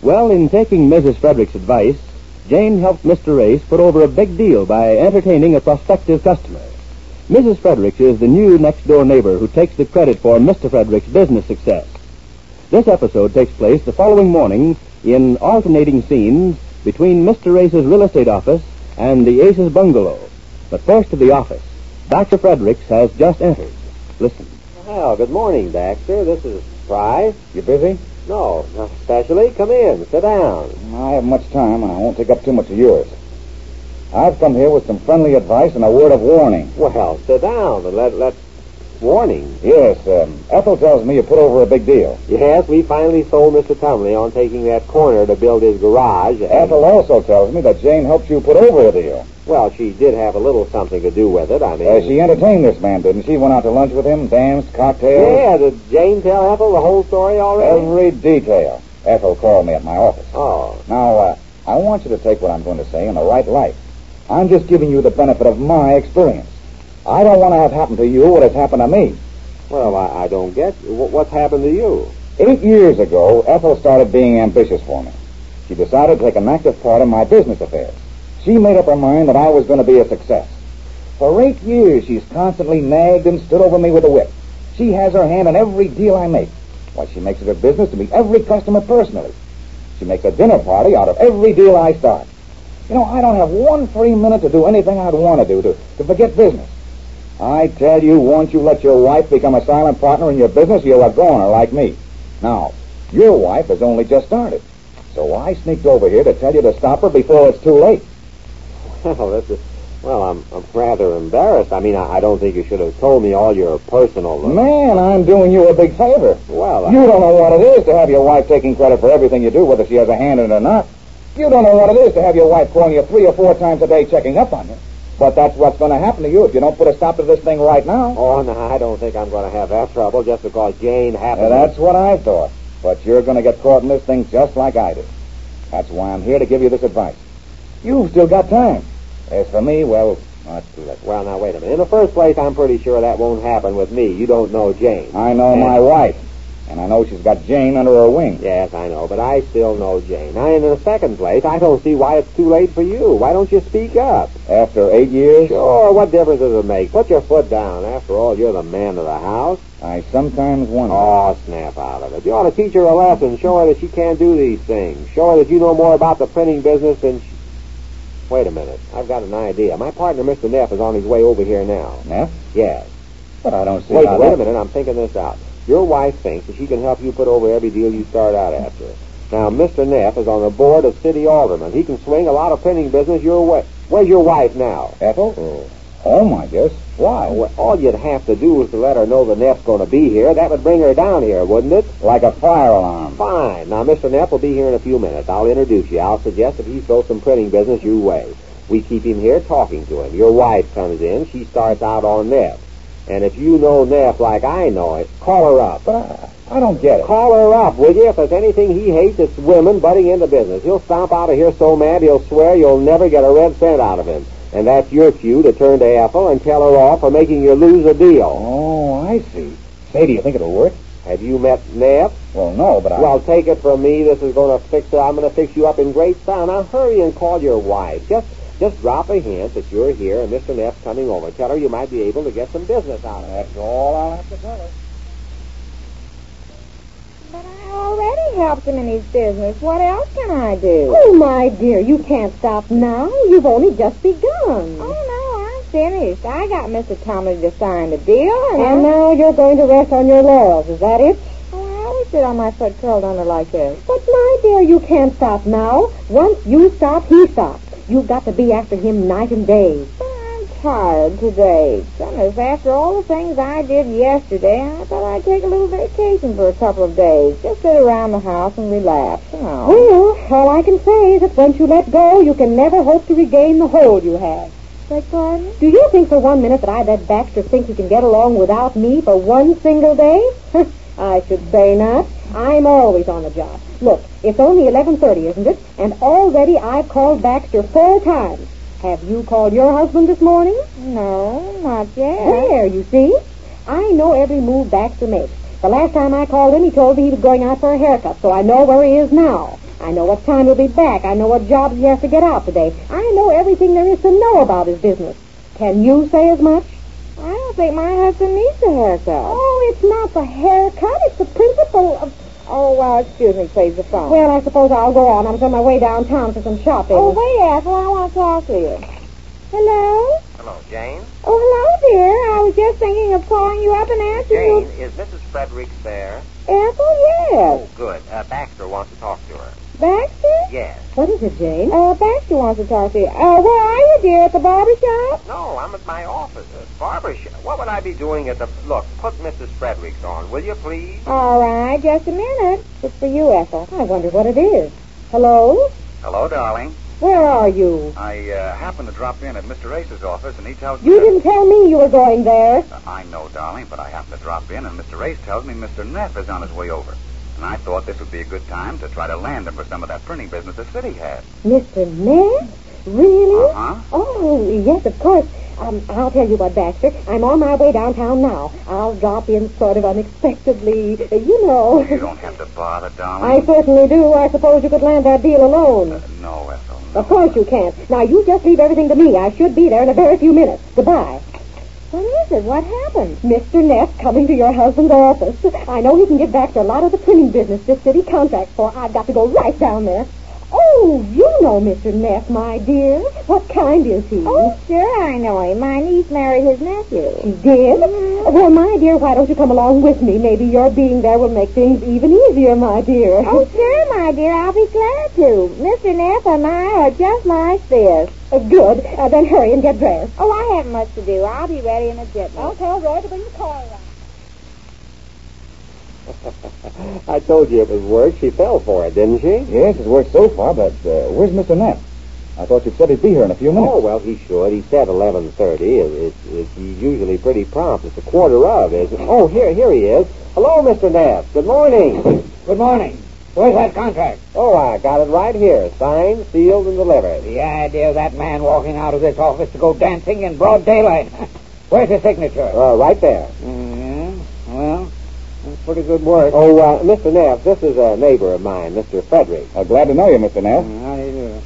Well, in taking Mrs. Frederick's advice, Jane helped Mr. Ace put over a big deal by entertaining a prospective customer. Mrs. Frederick is the new next-door neighbor who takes the credit for Mr. Frederick's business success. This episode takes place the following morning in alternating scenes between Mr. Ace's real estate office and the Ace's bungalow. But first to the office. Dr. Fredericks has just entered. Listen. Well, good morning, Baxter. This is Fry. You busy? No, not especially. Come in. Sit down. I haven't much time, and I won't take up too much of yours. I've come here with some friendly advice and a word of warning. Well, sit down and let's... Warning? Yes, Ethel tells me you put over a big deal. Yes, we finally sold Mr. Tumley on taking that corner to build his garage. Ethel also tells me that Jane helped you put over a deal. Well, she did have a little something to do with it, I mean... She entertained this man, didn't she? Went out to lunch with him, danced, cocktails... Yeah, did Jane tell Ethel the whole story already? Every detail. Ethel called me at my office. Oh. Now, I want you to take what I'm going to say in the right light. I'm just giving you the benefit of my experience. I don't want to have happen to you what has happened to me. Well, I don't get... What's happened to you? 8 years ago, Ethel started being ambitious for me. She decided to take an active part in my business affairs. She made up her mind that I was going to be a success. For 8 years, she's constantly nagged and stood over me with a whip. She has her hand in every deal I make. Why, she makes it her business to meet every customer personally. She makes a dinner party out of every deal I start. You know, I don't have one free minute to do anything I'd want to do, to forget business. I tell you, once you let your wife become a silent partner in your business, you're a goner like me. Now, your wife has only just started. So I sneaked over here to tell you to stop her before it's too late. Well, I'm rather embarrassed. I mean, I don't think you should have told me all your personal... Man, I'm doing you a big favor. Well, You don't know what it is to have your wife taking credit for everything you do, whether she has a hand in it or not. You don't know what it is to have your wife calling you 3 or 4 times a day checking up on you. But that's what's going to happen to you if you don't put a stop to this thing right now. Oh, no, I don't think I'm going to have that trouble just because Jane happened... That's what I thought. But you're going to get caught in this thing just like I did. That's why I'm here to give you this advice. You've still got time. As for me, well, that's too late. Well, now, wait a minute. In the first place, I'm pretty sure that won't happen with me. You don't know Jane. I know my wife. And I know she's got Jane under her wing. Yes, I know, but I still know Jane. Now, in the second place, I don't see why it's too late for you. Why don't you speak up? After 8 years? Sure, what difference does it make? Put your foot down. After all, you're the man of the house. I sometimes wonder. Oh, snap out of it. You ought to teach her a lesson. Show her that she can't do these things. Show her that you know more about the printing business than she... Wait a minute. I've got an idea. My partner, Mr. Neff, is on his way over here now. Neff? Yes. But I don't see Wait how a minute. I'm thinking this out. Your wife thinks that she can help you put over every deal you start out after. Now, Mr. Neff is on the board of city aldermen. He can swing a lot of printing business your way. Where's your wife now? Ethel? Home, I guess. Why? Well, all you'd have to do is to let her know the Neff's going to be here. That would bring her down here, wouldn't it? Like a fire alarm. Fine. Now, Mr. Neff will be here in a few minutes. I'll introduce you. I'll suggest that he throw some printing business your way. We keep him here talking to him. Your wife comes in. She starts out on Neff. And if you know Neff like I know it, call her up. But I don't get it. Call her up, will you? If there's anything he hates, it's women butting into business. He'll stomp out of here so mad he'll swear you'll never get a red cent out of him. And that's your cue to turn to Ethel and tell her off for making you lose a deal. Oh, I see. Say, do you think it'll work? Have you met Neff? Well, no, but Well, take it from me. This is going to fix it. I'm going to fix you up in great style. Now, hurry and call your wife. Just drop a hint that you're here and Mr. Neff's coming over. Tell her you might be able to get some business out of it. That's all I'll have to tell her. But I already helped him in his business. What else can I do? Oh, my dear, you can't stop now. You've only just begun. Oh, no, I'm finished. I got Mr. Tumley to sign the deal, And now you're going to rest on your laurels. Is that it? Oh, I always sit on my foot curled under like this. But, my dear, you can't stop now. Once you stop, he stops. You've got to be after him night and day. But I'm tired today. Goodness, after all the things I did yesterday, I thought I'd take a little vacation for a couple of days. Just sit around the house and relax, you know. Well, all I can say is that once you let go, you can never hope to regain the hold you had. Beg pardon? Do you think for 1 minute that I let Baxter think he can get along without me for one single day? I should say not. I'm always on the job. Look, it's only 11:30, isn't it? And already I've called Baxter 4 times. Have you called your husband this morning? No, not yet. There, you see? I know every move Baxter makes. The last time I called him, he told me he was going out for a haircut, so I know where he is now. I know what time he'll be back. I know what jobs he has to get out today. I know everything there is to know about his business. Can you say as much? I don't think my husband needs a haircut. Oh, it's not the haircut. It's the principle of... Oh, well, excuse me, please, the phone. Well, I suppose I'll go on. I'm on my way downtown for some shopping. Oh, wait, Ethel, I want to talk to you. Hello? Hello, Jane. Oh, hello, dear. I was just thinking of calling you up and answering Jane, is Mrs. Fredericks there? Ethel, yes. Oh, good. Baxter wants to talk to her. Baxter? Yes. What is it, Jane? Baxter wants to talk to you. Where are you, dear? At the barber shop? No, I'm at my office. Barber shop. What would I be doing at the... Look, put Mrs. Fredericks on, will you, please? All right, just a minute. It's for you, Ethel. I wonder what it is. Hello? Hello, darling. Where are you? I happened to drop in at Mr. Ace's office, and he tells me... You didn't tell me you were going there. I know, darling, but I happened to drop in, and Mr. Ace tells me Mr. Neff is on his way over. And I thought this would be a good time to try to land him for some of that printing business the city has. Mr. Neff? Really? Uh-huh. Oh, yes, of course. I'll tell you what, Baxter. I'm on my way downtown now. I'll drop in sort of unexpectedly, you know. You don't have to bother, darling. I certainly do. I suppose you could land that deal alone. No, Ethel. No. Of course you can't. Now, you just leave everything to me. I should be there in a very few minutes. Goodbye. What is it? What happened? Mr. Neff coming to your husband's office. I know he can give Baxter a lot of the printing business this city contracts for. I've got to go right down there. Oh, you know Mr. Neff, my dear. What kind is he? Oh, sure, I know him. My niece married his nephew. She did? Well, my dear, why don't you come along with me? Maybe your being there will make things even easier, my dear. Oh, sure, my dear. I'll be glad to. Mr. Neff and I are just like this. Good. Then hurry and get dressed. Oh, I haven't much to do. I'll be ready in a jiffy. I'll tell Roy to bring the car around. I told you it was work. She fell for it, didn't she? Yes, it's worked so far, but where's Mr. Neff? I thought you said he'd be here in a few minutes. Oh, well, he should. He said 11:30. He's usually pretty prompt. It's a quarter of, isn't it? Oh, here he is. Hello, Mr. Neff. Good morning. Good morning. Where's that contract? Oh, I got it right here. Signed, sealed, and delivered. The idea of that man walking out of this office to go dancing in broad daylight. Where's his signature? Right there. Well, that's pretty good work. Oh, Mr. Neff, this is a neighbor of mine, Mr. Frederick. Glad to know you, Mr. Neff. How do you do?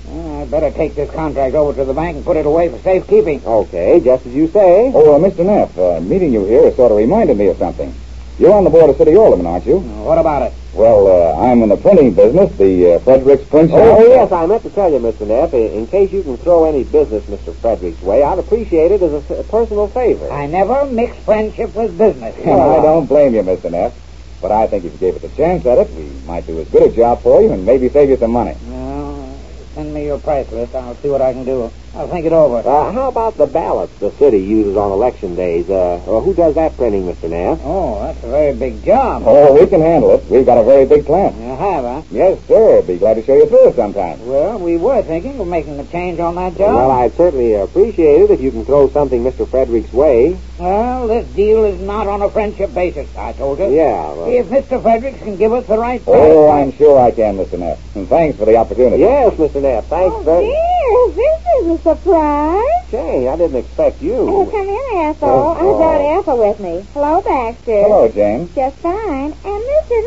Well, I'd better take this contract over to the bank and put it away for safekeeping. Okay, just as you say. Oh, Mr. Neff, meeting you here has sort of reminded me of something. You're on the board of City Alderman, aren't you? What about it? Well, I'm in the printing business, the Fredericks print shop. Oh, yes, I meant to tell you, Mr. Neff, in case you can throw any business Mr. Frederick's way, I'd appreciate it as a personal favor. I never mix friendship with business. I don't blame you, Mr. Neff. But I think if you gave us a chance at it, we might do as good a job for you and maybe save you some money. No, send me your price list. I'll see what I can do. I'll think it over. How about the ballots the city uses on election days? Who does that printing, Mr. Neff? Oh, that's a very big job. Oh, we can handle it. We've got a very big plant. You have, huh? Yes, sir. Be glad to show you through it sometime. Well, we were thinking of making a change on that job. Well, I'd certainly appreciate it if you can throw something Mr. Frederick's way. Well, this deal is not on a friendship basis, I told you. Yeah, well... If Mr. Fredericks can give us the right price... Oh, I'm sure I can, Mr. Neff. And thanks for the opportunity. Yes, Mr. Neff. Thanks very... Oh, dear, this is a surprise. Jane, I didn't expect you. Oh, come in, Ethel. I brought Ethel with me. Hello, Baxter. Hello, Jane. Just fine. And Mr.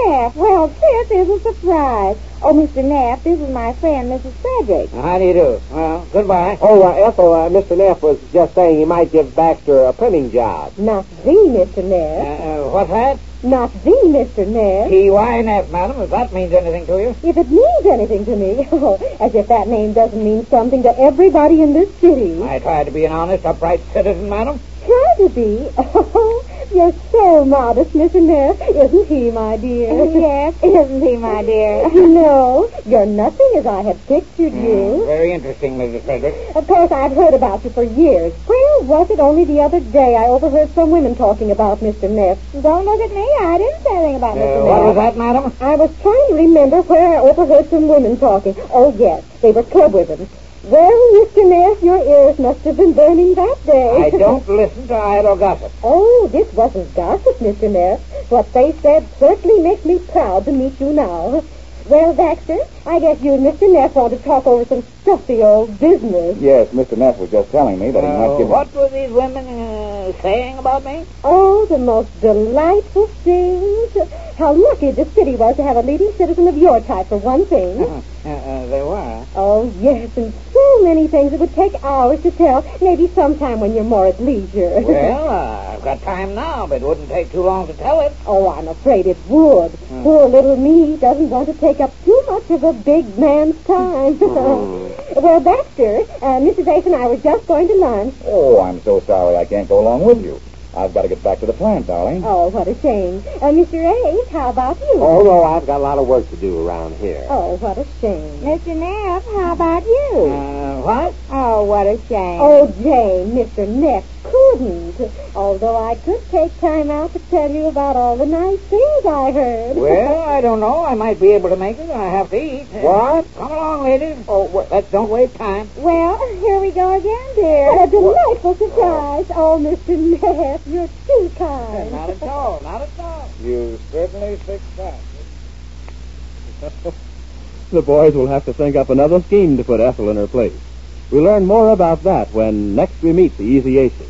Neff. Well, this is a surprise. Oh, Mr. Neff, this is my friend, Mrs. Frederick. How do you do? Well, goodbye. Oh, Ethel, Mr. Neff was just saying he might give Baxter a printing job. Not the Mr. Neff. What's that? Not the Mr. Neff. T-Y-N-F, madam, if that means anything to you. If it means anything to me, as if that name doesn't mean something to everybody in this city. I try to be an honest, upright citizen, madam. Try to be. Oh, you're so modest, Mr. Neff. Isn't he, my dear? Yes, isn't he, my dear? No, you're nothing as I had pictured you. Very interesting, Mrs. Frederick. Of course, I've heard about you for years. Where was it only the other day I overheard some women talking about Mr. Neff? Don't look at me. I didn't say anything about Mr. What was Neff. that, madam? I was trying to remember where I overheard some women talking. Oh, yes, they were club women. Well, Mr. Neff, your ears must have been burning that day. I don't listen to idle gossip. Oh, this wasn't gossip, Mr. Neff. What they said certainly makes me proud to meet you now. Well, Baxter, I guess you and Mr. Neff want to talk over some stuffy old business. Yes, Mr. Neff was just telling me that he might give me... What were these women saying about me? Oh, the most delightful things. How lucky the city was to have a leading citizen of your type, for one thing. They were. Oh, yes, and so many things that would take hours to tell. Maybe sometime when you're more at leisure. Well, I've got time now, but it wouldn't take too long to tell it. Oh, I'm afraid it would. Poor little me doesn't want to take up too much of a big man's time. Well, Baxter, Mrs. Ace and I were just going to lunch. Oh, I'm so sorry I can't go along with you. I've got to get back to the plant, darling. Oh, what a shame. Mr. Ace, how about you? Oh, no, I've got a lot of work to do around here. Oh, what a shame. Mr. Neff, how about you? What? Oh, what a shame. Oh, Jane, Mr. Neff couldn't. Although I could take time out to tell you about all the nice things I heard. Well, I don't know. I might be able to make it. I have to eat. What? Come along, ladies. Oh, let's don't waste time. Well, here we go again, dear. What a delightful surprise. Oh, Mr. Neff, you're too kind. Not at all. Not at all. You certainly fixed that. The boys will have to think up another scheme to put Ethel in her place. We'll learn more about that when next we meet the Easy Aces.